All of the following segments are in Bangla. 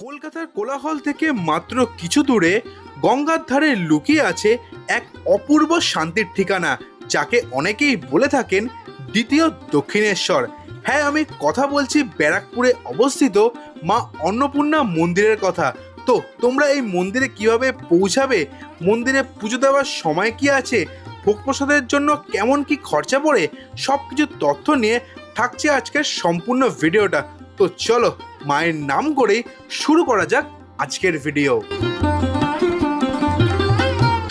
কলকাতার কোলাহল থেকে মাত্র কিছু দূরে গঙ্গার ধারে লুকিয়ে আছে এক অপূর্ব শান্তির ঠিকানা, যাকে অনেকেই বলে থাকেন দ্বিতীয় দক্ষিণেশ্বর। হ্যাঁ, আমি কথা বলছি ব্যারাকপুরে অবস্থিত মা অন্নপূর্ণা মন্দিরের কথা। তো তোমরা এই মন্দিরে কিভাবে পৌঁছাবে, মন্দিরে পুজো দেওয়ার সময় কি আছে, ভোগ প্রসাদের জন্য কেমন কি খরচা পড়ে, সব কিছু তথ্য নিয়ে থাকছে আজকের সম্পূর্ণ ভিডিওটা। তো চলো মায়ের নাম করে শুরু করা যাক আজকের ভিডিও।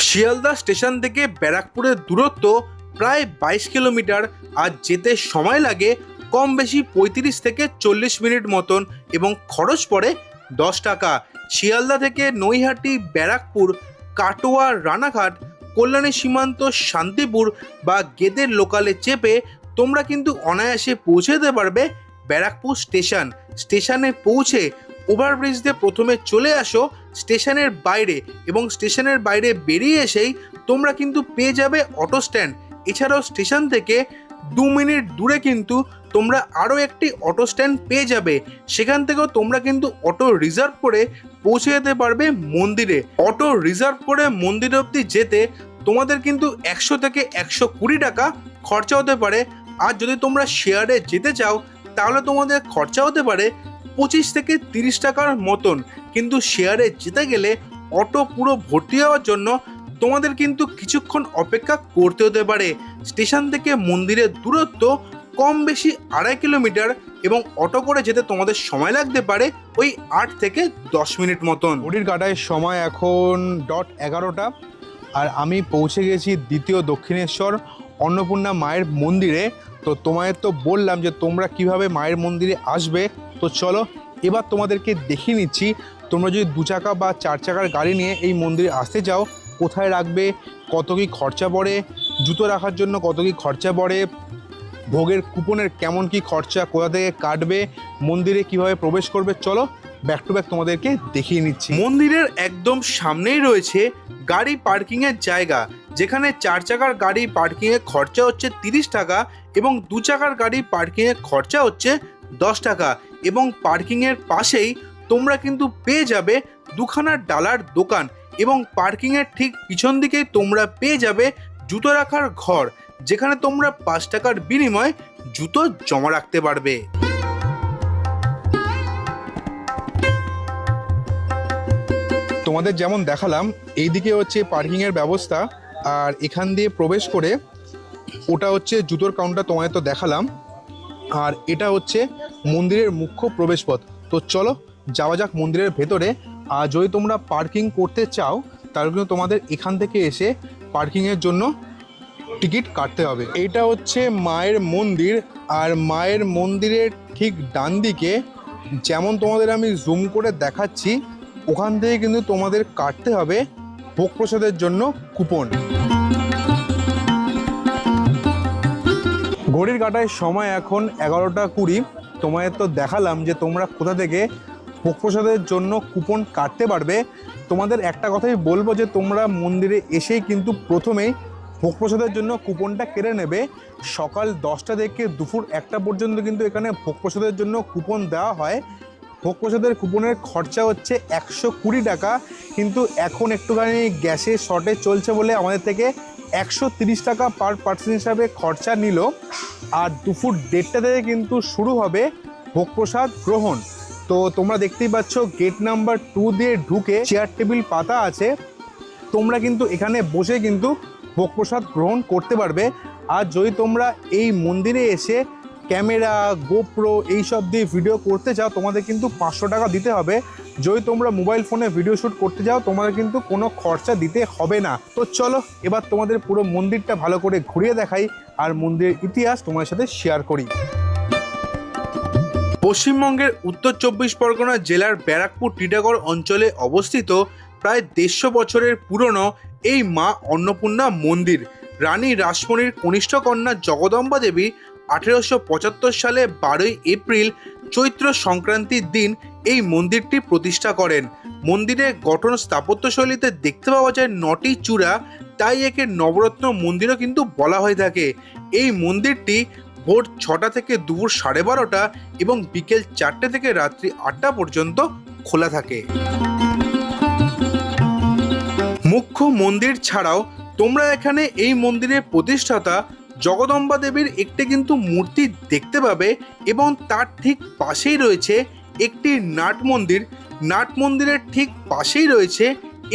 শিয়ালদা স্টেশন থেকে ব্যারাকপুরের দূরত্ব প্রায় 22 কিলোমিটার, আর যেতে সময় লাগে কম বেশি 35 থেকে 40 মিনিট মতন, এবং খরচ পড়ে 10 টাকা। শিয়ালদা থেকে নৈহাটি, ব্যারাকপুর, কাটোয়া, রানাঘাট, কল্যাণী সীমান্ত, শান্তিপুর বা গেদের লোকালে চেপে তোমরা কিন্তু অনায়াসে পৌঁছে যেতে পারবে ব্যারাকপুর স্টেশন। স্টেশনে পৌঁছে ওভারব্রিজ দিয়ে প্রথমে চলে আসো স্টেশনের বাইরে, এবং স্টেশনের বাইরে বেরিয়ে এসেই তোমরা কিন্তু পেয়ে যাবে অটো স্ট্যান্ড। এছাড়াও স্টেশন থেকে 2 মিনিট দূরে কিন্তু তোমরা আরও একটি অটো স্ট্যান্ড পেয়ে যাবে। সেখান থেকেও তোমরা কিন্তু অটো রিজার্ভ করে পৌঁছে যেতে পারবে মন্দিরে। অটো রিজার্ভ করে মন্দির অবধি যেতে তোমাদের কিন্তু 100 থেকে 120 টাকা খরচা হতে পারে। আর যদি তোমরা শেয়ারে যেতে চাও তাহলে তোমাদের খরচা হতে পারে 25 থেকে 30 টাকার মতন। কিন্তু শেয়ারে যেতে গেলে অটো পুরো ভর্তি হওয়ার জন্য তোমাদের কিন্তু কিছুক্ষণ অপেক্ষা করতে হতে পারে। স্টেশন থেকে মন্দিরের দূরত্ব কম বেশি 2.5 কিলোমিটার, এবং অটো করে যেতে তোমাদের সময় লাগতে পারে ওই 8 থেকে 10 মিনিট মতন। ঘড়ির কাঁটায় সময় এখন 11টা, আর আমি পৌঁছে গেছি দ্বিতীয় দক্ষিণেশ্বর অন্নপূর্ণা মায়ের মন্দিরে। তো তোমাদের তো বললাম যে তোমরা কিভাবে মায়ের মন্দিরে আসবে। তো চলো এবার তোমাদেরকে দেখিয়ে নিচ্ছি, তোমরা যদি 2 চাকা বা 4 চাকার গাড়ি নিয়ে এই মন্দিরে আসতে চাও কোথায় রাখবে, কত কী খরচা পড়ে, জুতো রাখার জন্য কত কী খরচা পড়ে, ভোগের কুপনের কেমন কি খরচা, কোথা থেকে কাটবে, মন্দিরে কিভাবে প্রবেশ করবে। চলো ব্যাক টু ব্যাক তোমাদেরকে দেখিয়ে নিচ্ছি। মন্দিরের একদম সামনেই রয়েছে গাড়ি পার্কিংয়ের জায়গা, যেখানে 4 চাকার গাড়ি পার্কিংয়ের খরচা হচ্ছে 30 টাকা, এবং 2 চাকার গাড়ি পার্কিংয়ের খরচা হচ্ছে 10 টাকা। এবং পার্কিংয়ের পাশেই তোমরা কিন্তু পেয়ে যাবে 2খানা ডালার দোকান, এবং পার্কিংয়ের ঠিক পিছন দিকেই তোমরা পেয়ে যাবে জুতো রাখার ঘর, যেখানে তোমরা 5 টাকার বিনিময়ে জুতো জমা রাখতে পারবে। তোমাদের যেমন দেখালাম এইদিকে হচ্ছে পার্কিংয়ের ব্যবস্থা, আর এখান দিয়ে প্রবেশ করে ওটা হচ্ছে জুতোর কাউন্টার তোমাদের তো দেখালাম, আর এটা হচ্ছে মন্দিরের মুখ্য প্রবেশপথ। তো চলো যাওয়া যাক মন্দিরের ভেতরে। আর যদি তোমরা পার্কিং করতে চাও তাহলে কিন্তু তোমাদের এখান থেকে এসে পার্কিংয়ের জন্য টিকিট কাটতে হবে। এইটা হচ্ছে মায়ের মন্দির, আর মায়ের মন্দিরের ঠিক ডান দিকে যেমন তোমাদের আমি জুম করে দেখাচ্ছি, ওখান থেকে কিন্তু তোমাদের কাটতে হবে ভোগ প্রসাদের জন্য কুপন। ঘড়ির কাঁটায় সময় এখন 11টা 20। তোমাদের তো দেখালাম যে তোমরা কোথা থেকে ভোগ প্রসাদের জন্য কুপন কাটতে পারবে। তোমাদের একটা কথাই বলবো যে তোমরা মন্দিরে এসেই কিন্তু প্রথমেই ভোগ প্রসাদের জন্য কুপনটা কেটে নেবে। সকাল 10টা থেকে দুপুর 1টা পর্যন্ত কিন্তু এখানে ভোগ প্রসাদের জন্য কুপন দেওয়া হয়। ভোগ প্রসাদের কুপনের খরচা হচ্ছে 120 টাকা, কিন্তু এখন একটুখানি গ্যাসের শর্টেজ চলছে বলে আমাদের থেকে 130 টাকা পার পার্সন হিসাবে খরচা নিল। আর দুপুর 1:30 থেকে কিন্তু শুরু হবে ভোগ প্রসাদ গ্রহণ। তো তোমরা দেখতেই পাচ্ছ গেট নাম্বার 2 দিয়ে ঢুকে চেয়ার টেবিল পাতা আছে, তোমরা কিন্তু এখানে বসে কিন্তু ভোগ প্রসাদ গ্রহণ করতে পারবে। আর যদি তোমরা এই মন্দিরে এসে ক্যামেরা, গোপ্রো এইসব দিয়ে ভিডিও করতে চাও তোমাদের কিন্তু 500 টাকা দিতে হবে। যদি তোমরা মোবাইল ফোনে ভিডিও শ্যুট করতে চাও তোমাদের কিন্তু কোনো খরচা দিতে হবে না। তো চলো এবার তোমাদের পুরো মন্দিরটা ভালো করে ঘুরিয়ে দেখাই, আর মন্দিরের ইতিহাস তোমাদের সাথে শেয়ার করি। পশ্চিমবঙ্গের উত্তর 24 পরগনা জেলার ব্যারাকপুর টিটাগড় অঞ্চলে অবস্থিত প্রায় 150 বছরের পুরনো এই মা অন্নপূর্ণা মন্দির রানী রাসমণির কনিষ্ঠ কন্যা জগদম্বা দেবী 1875 সালে 12ই এপ্রিল চৈত্র সংক্রান্তির দিন এই মন্দিরটি প্রতিষ্ঠা করেন। মন্দিরের গঠন স্থাপত্যশৈলীতে দেখতে পাওয়া যায় 9টি চূড়া, তাই একে নবরত্ন মন্দিরও কিন্তু বলা হয়ে থাকে। এই মন্দিরটি ভোর 6টা থেকে দুপুর 12:30 এবং বিকেল 4টে থেকে রাত্রি 8টা পর্যন্ত খোলা থাকে। মুখ্য মন্দির ছাড়াও তোমরা এখানে এই মন্দিরের প্রতিষ্ঠাতা জগদম্বা দেবীর একটি কিন্তু মূর্তি দেখতে পাবে এবং তার ঠিক পাশেই রয়েছে একটি নাট মন্দির। নাট মন্দিরের ঠিক পাশেই রয়েছে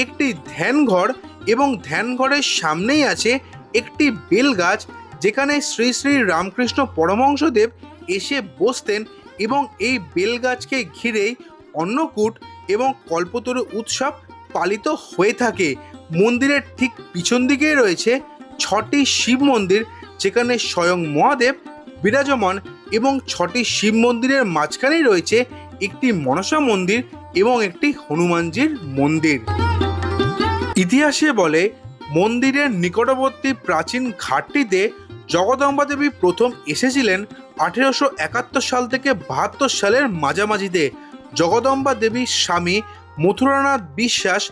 একটি ধ্যানঘর এবং ধ্যানঘরের সামনেই আছে একটি বেল গাছ, যেখানে শ্রী শ্রী রামকৃষ্ণ পরমহংসদেব এসে বসতেন এবং এই বেল গাছকে ঘিরেই অন্নকূট এবং কল্পতরু উৎসব পালিত হয়ে থাকে। মন্দিরের ঠিক পিছন দিকেই রয়েছে 6টি শিব মন্দির, যেখানে স্বয়ং মহাদেব বিরাজমান এবং 6টি শিব মন্দিরের মাঝখানেই রয়েছে একটি মনসা মন্দির এবং একটি হনুমানজির মন্দির। ইতিহাসে বলে মন্দিরের নিকটবর্তী প্রাচীন ঘাটটিতে জগদম্বা দেবী প্রথম এসেছিলেন 1871 সাল থেকে 72 সালের মাঝামাঝিতে। জগদম্বা দেবীর স্বামী মথুরানাথ বিশ্বাস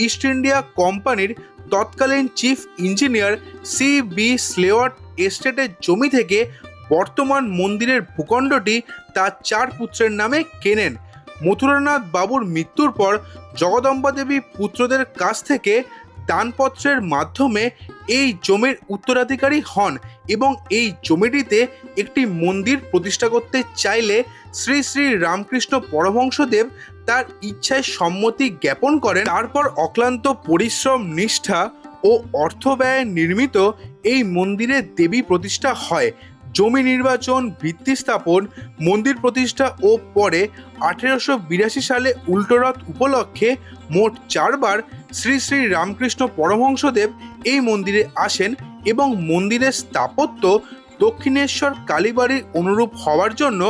ইস্ট ইন্ডিয়া কোম্পানির তৎকালীন চিফ ইঞ্জিনিয়ার CB স্লেওয়ার্ট এস্টেটের জমি থেকে বর্তমান মন্দিরের ভূখণ্ডটি তার 4 পুত্রের নামে কেনেন। মথুরানাথ বাবুর মৃত্যুর পর জগদম্বা দেবী পুত্রদের কাছ থেকে দানপত্রের মাধ্যমে এই জমির উত্তরাধিকারী হন এবং এই জমিটিতে একটি মন্দির প্রতিষ্ঠা করতে চাইলে শ্রী শ্রী রামকৃষ্ণ পরমহংসদেব তার ইচ্ছায় সম্মতি জ্ঞাপন করেন। তারপর অক্লান্ত পরিশ্রম, নিষ্ঠা ও অর্থ ব্যয়ে নির্মিত এই মন্দিরে দেবী প্রতিষ্ঠা হয়। জমি নির্বাচন, ভিত্তি স্থাপন, মন্দির প্রতিষ্ঠা ও পরে 1882 সালে উল্টোরথ উপলক্ষে মোট 4 বার শ্রী শ্রী রামকৃষ্ণ পরমহংসদেব এই মন্দিরে আসেন এবং মন্দিরের স্থাপত্য দক্ষিণেশ্বর কালীবাড়ির অনুরূপ হওয়ার জন্য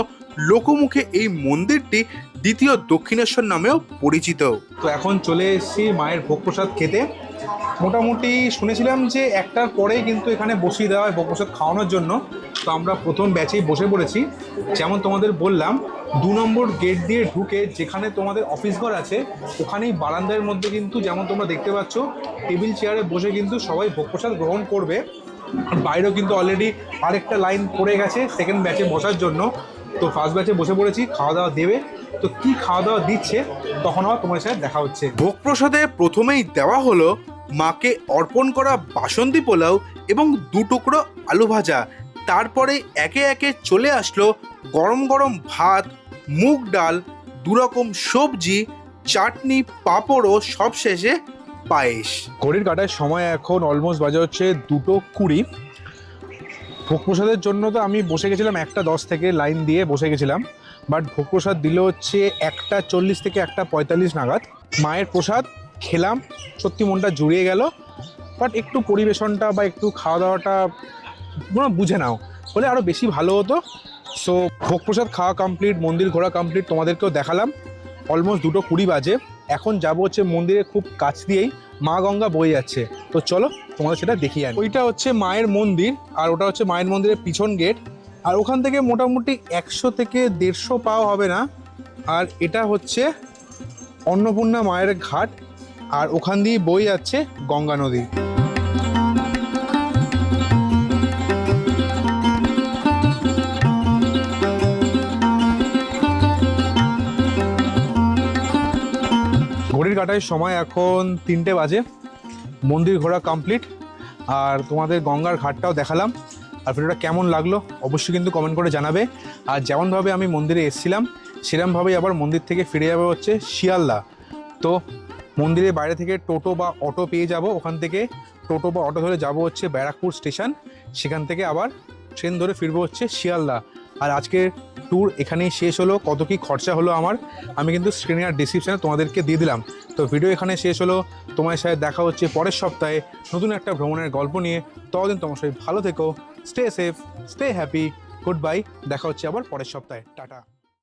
লোকমুখে এই মন্দিরটি দ্বিতীয় দক্ষিণেশ্বর নামেও পরিচিত। তো এখন চলে এসেছি মায়ের ভোগ প্রসাদ খেতে। মোটামুটি শুনেছিলাম যে 1টার পরেই কিন্তু এখানে বসিয়ে দেওয়া হয় ভোগ প্রসাদ খাওয়ানোর জন্য। তো আমরা প্রথম ব্যাচেই বসে পড়েছি। যেমন তোমাদের বললাম, 2 নম্বর গেট দিয়ে ঢুকে যেখানে তোমাদের অফিস ঘর আছে, ওখানেই বারান্দার মধ্যে কিন্তু যেমন তোমরা দেখতে পাচ্ছ টেবিল চেয়ারে বসে কিন্তু সবাই ভোগ প্রসাদ গ্রহণ করবে। বাইরেও কিন্তু অলরেডি আরেকটা লাইন পড়ে গেছে সেকেন্ড ব্যাচে বসার জন্য। তো ফার্স্ট ব্যাচে বসে পড়েছি, খাওয়া দাওয়া দেবে। তো কি খাওয়া দাওয়া দিচ্ছে তখন আবার তোমার সাথে দেখা হচ্ছে। ভোগ প্রসাদে প্রথমেই দেওয়া হলো মাকে অর্পণ করা বাসন্তী পোলাও এবং 2 টুকরো আলু ভাজা। তারপরে একে একে চলে আসলো গরম গরম ভাত, মুগ ডাল, 2 রকম সবজি, চাটনি, পাঁপড় ও সবশেষে পায়েস। ঘড়ির কাটার সময় এখন অলমোস্ট বাজে হচ্ছে 2:20। ভোগ প্রসাদের জন্য তো আমি বসে গেছিলাম 1:10 থেকে লাইন দিয়ে বসে গেছিলাম, বাট ভোগ প্রসাদ দিল হচ্ছে 1:40 থেকে 1:45 নাগাদ। মায়ের প্রসাদ খেলাম, সত্যি মনটা জুড়িয়ে গেল। বাট একটু পরিবেশনটা বা একটু খাওয়া দাওয়াটা বুঝে নাও বলে আরও বেশি ভালো হতো। সো ভোগ প্রসাদ খাওয়া কমপ্লিট, মন্দির ঘোরা কমপ্লিট, তোমাদেরকেও দেখালাম। অলমোস্ট 2:20 বাজে। এখন যাবো হচ্ছে মন্দিরের খুব কাছ দিয়েই মা গঙ্গা বয়ে যাচ্ছে। তো চলো তোমাদের সেটা দেখিয়ে আনি। ওইটা হচ্ছে মায়ের মন্দির আর ওটা হচ্ছে মায়ের মন্দিরের পিছন গেট। আর ওখান থেকে মোটামুটি 100 থেকে 150 পাও হবে না। আর এটা হচ্ছে অন্নপূর্ণা মায়ের ঘাট আর ওখান দিয়ে বয়ে যাচ্ছে গঙ্গা নদী। ঘড়ির কাটার সময় এখন 3টে বাজে। মন্দির ঘোরা কমপ্লিট আর তোমাদের গঙ্গার ঘাটটাও দেখালাম। আর ভিডিওটা কেমন লাগলো অবশ্যই কিন্তু কমেন্ট করে জানাবে। আর যেমনভাবে আমি মন্দিরে এসেছিলাম সেরকমভাবেই আবার মন্দির থেকে ফিরে যাবে হচ্ছে শিয়ালদা। তো মন্দিরের বাইরে থেকে টোটো বা অটো পেয়ে যাব, ওখান থেকে টোটো বা অটো ধরে যাব হচ্ছে ব্যারাকপুর স্টেশন, সেখান থেকে আবার ট্রেন ধরে ফিরবো হচ্ছে শিয়ালদা। আর আজকের ট্যুর এখানেই শেষ হলো। কত কী খরচা হলো আমার আমি কিন্তু স্ক্রিনে আর ডিসক্রিপশানে তোমাদেরকে দিয়ে দিলাম। তো ভিডিও এখানে শেষ হলো। তোমার সাথে দেখা হচ্ছে পরের সপ্তাহে নতুন একটা ভ্রমণের গল্প নিয়ে। ততদিন তোমার সবাই ভালো থেকো, stay safe, stay happy, good bye. দেখা হচ্ছে আবার পরের সপ্তাহে। টাটা।